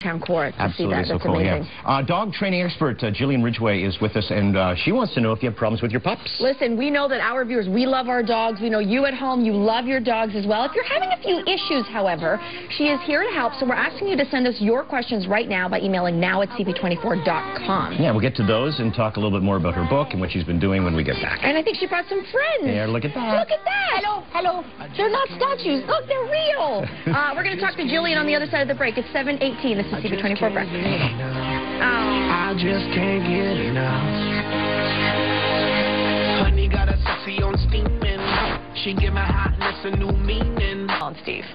town court to see that. Absolutely, so That's cool, amazing. yeah. Dog training expert Gillian Ridgeway is with us, and she wants to know if you have problems with your pups. Listen, we know that our viewers, we love our dogs. We know you at home, you love your dogs as well. If you're having a few issues, however, she is here to help, so we're asking you to send us your questions right now by emailing now@cp24.com. Yeah, we'll get to those and talk a little bit more about her book and what she's been doing when we get back. And I think she brought some friends. Yeah, look at that. Look at that. Hello, hello. They're not statues. Look, they're real. We're going to talk to Gillian on the other side of the break. It's 7:18. This is CP24 Breakfast. I just can't get enough. Honey got a sexy on steaming. She give my hotness a new meaning. Steve.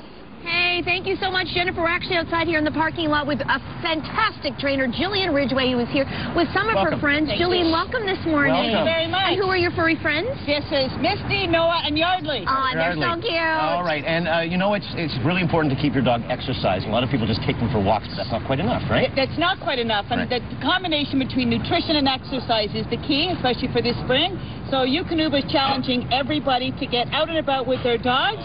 Hey, thank you so much, Jennifer. We're actually outside here in the parking lot with a fantastic trainer, Gillian Ridgeway, who is here with some of her friends. Gillian, welcome this morning. Welcome. Thank you very much. And who are your furry friends? This is Misty, Noah, and Yardley. Oh, they're so cute. All right, and you know, it's really important to keep your dog exercising. A lot of people just take them for walks, but that's not quite enough, right? That's not quite enough, and the combination between nutrition and exercise is the key, especially for this spring. So Eukanuba is challenging everybody to get out and about with their dogs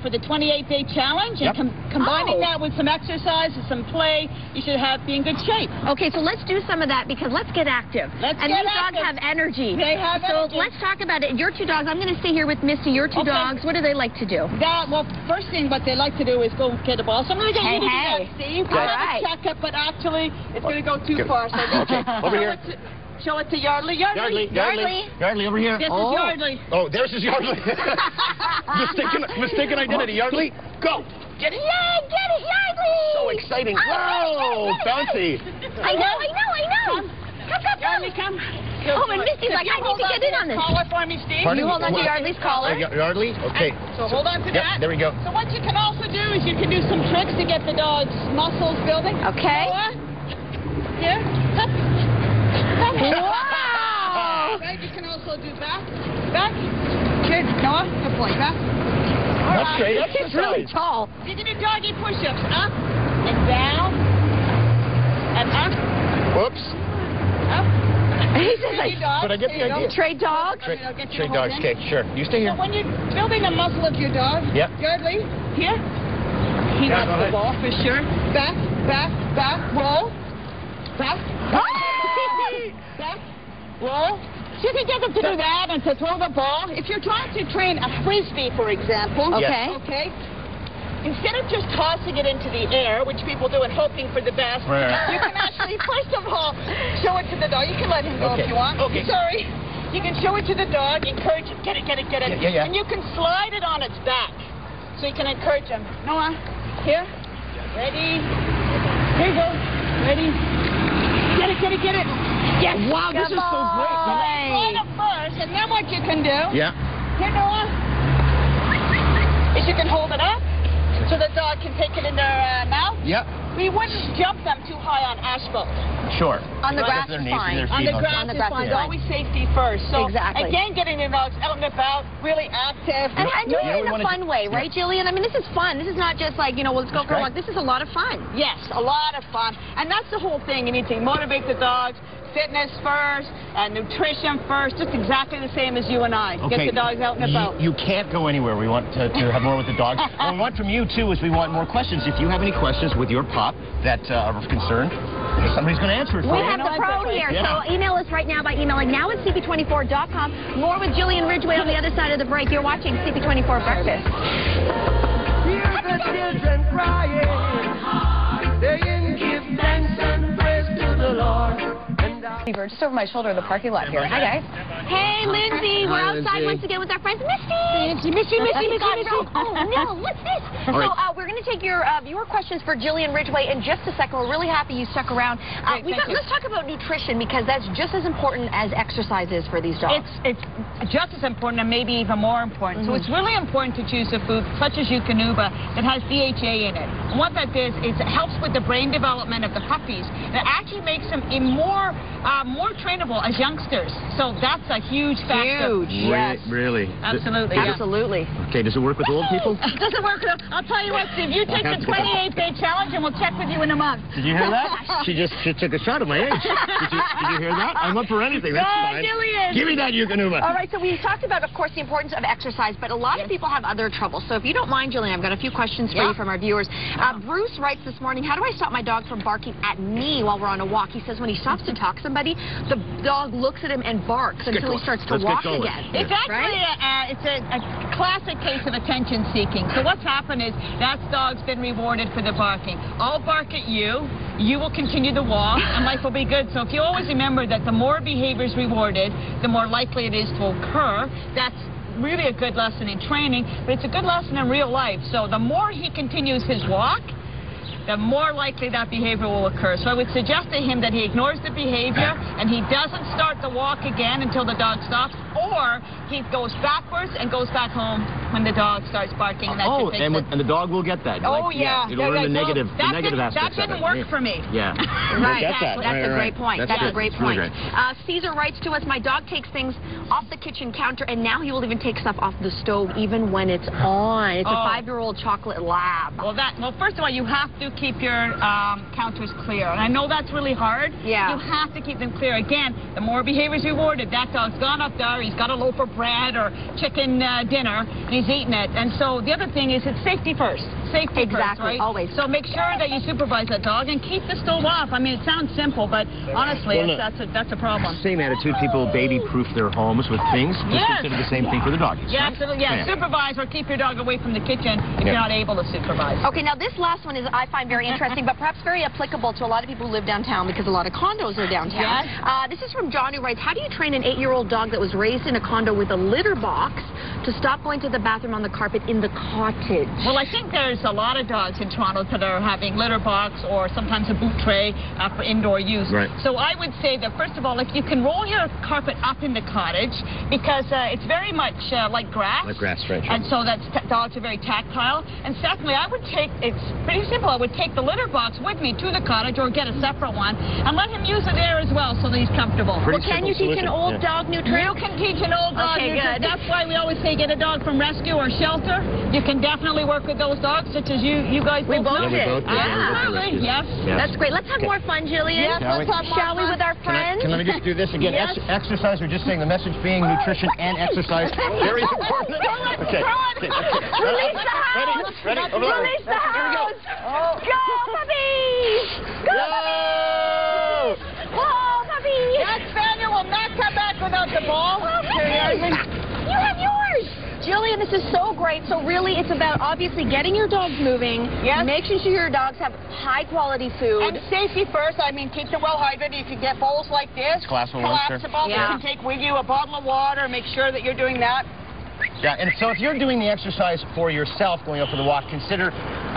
for the 28-day challenge, and combining that with some exercise and some play, you should be in good shape. Okay, so let's do some of that, because let's get active. Let's and get these active. dogs have energy. They have so energy. let's talk about it. Your two dogs, I'm going to stay here with Misty. Your two dogs, what do they like to do? Well, first thing what they like to do is go get a ball. So I'm going to get you to do that, Steve. All We'll right. have a checkup, but actually it's going to go too far. So Okay, over here. Show it to Yardley. Yardley. Yardley, over here. This is Yardley. Oh, there's his Yardley. mistaken identity. Yardley, go. Get it. Yay, get it, Yardley! So exciting. Whoa, bouncy. I know. Come. Yardley, come. Oh, and Misty's like, I need to get in on this. Collar for me, Steve. Pardon You me? hold on to Yardley's collar. Yardley, okay. So hold on to that. There we go. So what you can also do is you can do some tricks to get the dog's muscles building. Okay. Noah, here. Up. Wow! Right, you can also do back. Good. Noah, good boy. Back. All That's great. It's really tall. You can do doggy push-ups. Up and down and up. Whoops. Up. He says, like, But I get the idea. trade dogs? Trade dogs, okay, sure. You stay here. So when you're building the muscle of your dog, Yardley, here, he wants the ball for sure. Back, roll. Back, roll. So you can get them to do that and to throw the ball. If you're trying to train a frisbee, for example, okay, instead of just tossing it into the air, which people do and hoping for the best, you can actually, first of all, show it to the dog. You can let him go if you want. Okay. Sorry. You can show it to the dog, encourage it, get it. Yeah. And you can slide it on its back. So you can encourage him. Noah, here. Ready. Here you go. Ready. Get it. Yes. Wow, this is so great. Slide it first, and then what you can do, Yeah. here, Noah, is you can hold it up so the dog can take it in their mouth. Yeah. We wouldn't jump them too high on asphalt. Sure. On the grass is fine. On the grass is fine. Always safety first. So, Exactly. again, getting your dogs out and about, really active. And doing Yeah, it in a fun way, right, Gillian? I mean, this is fun. This is not just like, let's go for a walk. This is a lot of fun. Yes, a lot of fun. And that's the whole thing. You need to motivate the dogs. Fitness first, nutrition first, just exactly the same as you and I. Okay. Get the dogs out and about. You can't go anywhere. We want to have more with the dogs. What we want from you, too, is we want more questions. If you have any questions with your pup that are of concern, somebody's going to answer it for We you. have the pro here, so email us right now by emailing now@cp24.com. More with Gillian Ridgeway on the other side of the break. You're watching CP24 Breakfast. Hear the children crying, saying, "Give thanks and praise to the Lord." Just over my shoulder in the parking lot here. Hi, guys. Hey, Lindsay. We're outside once again with our friends. Misty. Misty. Oh, no. What's this? So we're going to take your viewer questions for Gillian Ridgeway in just a second. We're really happy you stuck around. Let's talk about nutrition, because that's just as important as exercise is for these dogs. It's just as important and maybe even more important. So it's really important to choose a food such as Eukanuba that has DHA in it. And what that does is it helps with the brain development of the puppies. It actually makes them more trainable as youngsters. So that's a huge factor. Huge. Yes. Really? Absolutely. Absolutely. Okay, does it work with old people? Does it work? I'll tell you what, Steve, you take the 28-day challenge and we'll check with you in a month. Did you hear that? She took a shot at my age. Did you hear that? I'm up for anything. That's fine. Gillian. Give me that Eukanuba. All right, so we talked about, of course, the importance of exercise, but a lot of people have other troubles. So if you don't mind, Gillian, I've got a few questions for you from our viewers. Bruce writes this morning, how do I stop my dog from barking at me while we're on a walk? He says when he stops to talk to somebody, the dog looks at him and barks until he starts to walk again. It's actually a classic case of attention seeking. So what's happened is that dog's been rewarded for the barking. I'll bark at you, you will continue to walk, and life will be good. So if you always remember that the more behavior is rewarded, the more likely it is to occur. That's really a good lesson in training, but it's a good lesson in real life. So the more he continues his walk, the more likely that behavior will occur. So I would suggest to him that he ignores the behavior and he doesn't start the walk again until the dog stops, or he goes backwards and goes back home when the dog starts barking. And and the dog will get that. Oh, yeah. It'll learn the negative aspects that didn't work for me. Yeah. Right. That's a great point. That's a great point. Really Caesar writes to us, my dog takes things off the kitchen counter, and now he will even take stuff off the stove even when it's on. It's a 5-year-old chocolate lab. Well, first of all, you have to keep your counters clear. And I know that's really hard. Yeah. You have to keep them clear. Again, the more behavior is rewarded, that dog's gone up there, he's got a loaf of bread or chicken dinner, and he's eating it. And so the other thing is it's safety first. Safety first, right? Always. So make sure that you supervise that dog and keep the stove off. I mean, it sounds simple, but honestly, that's a problem. Same attitude. People baby-proof their homes with things. Just consider the same thing for the dog. Yeah, absolutely. Yeah, supervise or keep your dog away from the kitchen if you're not able to supervise. Okay, now this last one is, I find very interesting, but perhaps very applicable to a lot of people who live downtown because a lot of condos are downtown. Yes. This is from John, who writes, how do you train an 8-year-old dog that was raised in a condo with a litter box to stop going to the bathroom on the carpet in the cottage? Well, I think there's a lot of dogs in Toronto that are having litter box or sometimes a boot tray for indoor use. Right. So I would say that, first of all, if you can roll your carpet up in the cottage, because it's very much like grass. Like grass, right. And so dogs are very tactile. And secondly, it's pretty simple. I would take the litter box with me to the cottage or get a separate one and let him use it there as well so that he's comfortable. Can you teach an old dog new tricks? You can teach an old dog new tricks. That's why we always say get a dog from rescue or shelter. You can definitely work with those dogs, such as you guys both did. Absolutely, yes. That's great. Let's have more fun, Gillian. Yes, Shall we with our friends? Can I just do this again? Yes. Exercise, we're just saying the message being nutrition and exercise. Very important. Okay. Release the house. Ready? Release the house. Go, puppies. Go, puppies. Oh, puppies. That spaniel will not come back without the ball. You have yours. Gillian, this is so great. So really, it's about obviously getting your dogs moving, making sure your dogs have high-quality food. And safety first. I mean, keep them well hydrated. You can get bowls like this. Collapsible. You can take with you a bottle of water. Make sure that you're doing that. Yeah, and so if you're doing the exercise for yourself, going out for the walk, consider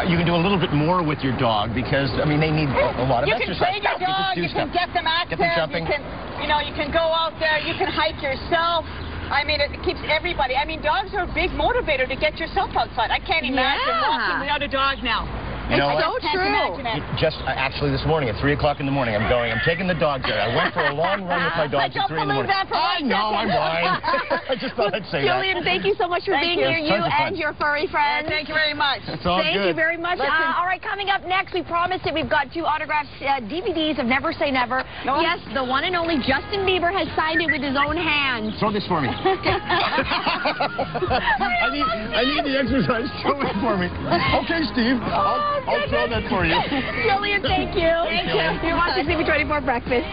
you can do a little bit more with your dog because, I mean, they need a lot of exercise. You can train your dog. You can get them active. Get them jumping. You can go out there. You can hike yourself. I mean, it keeps everybody. I mean, dogs are a big motivator to get yourself outside. I can't imagine walking without a dog now. You know it's so true. Just actually this morning at 3 o'clock in the morning, I'm taking the dogs there. I went for a long run with my dogs at 3 in the morning. I know, I'm lying. I just thought I'd say Gillian, thank you so much for being here, you and your furry friends. Thank you very much. It's all Thank you very much. All right, coming up next, we promised it. We've got 2 autographed DVDs of Never Say Never. Yes, the one and only Justin Bieber has signed it with his own hands. Throw this for me. I need the exercise. Throw it for me. Okay, Steve. I'll throw that for you. Gillian, thank you. Thank you. You're watching CP24 Breakfast.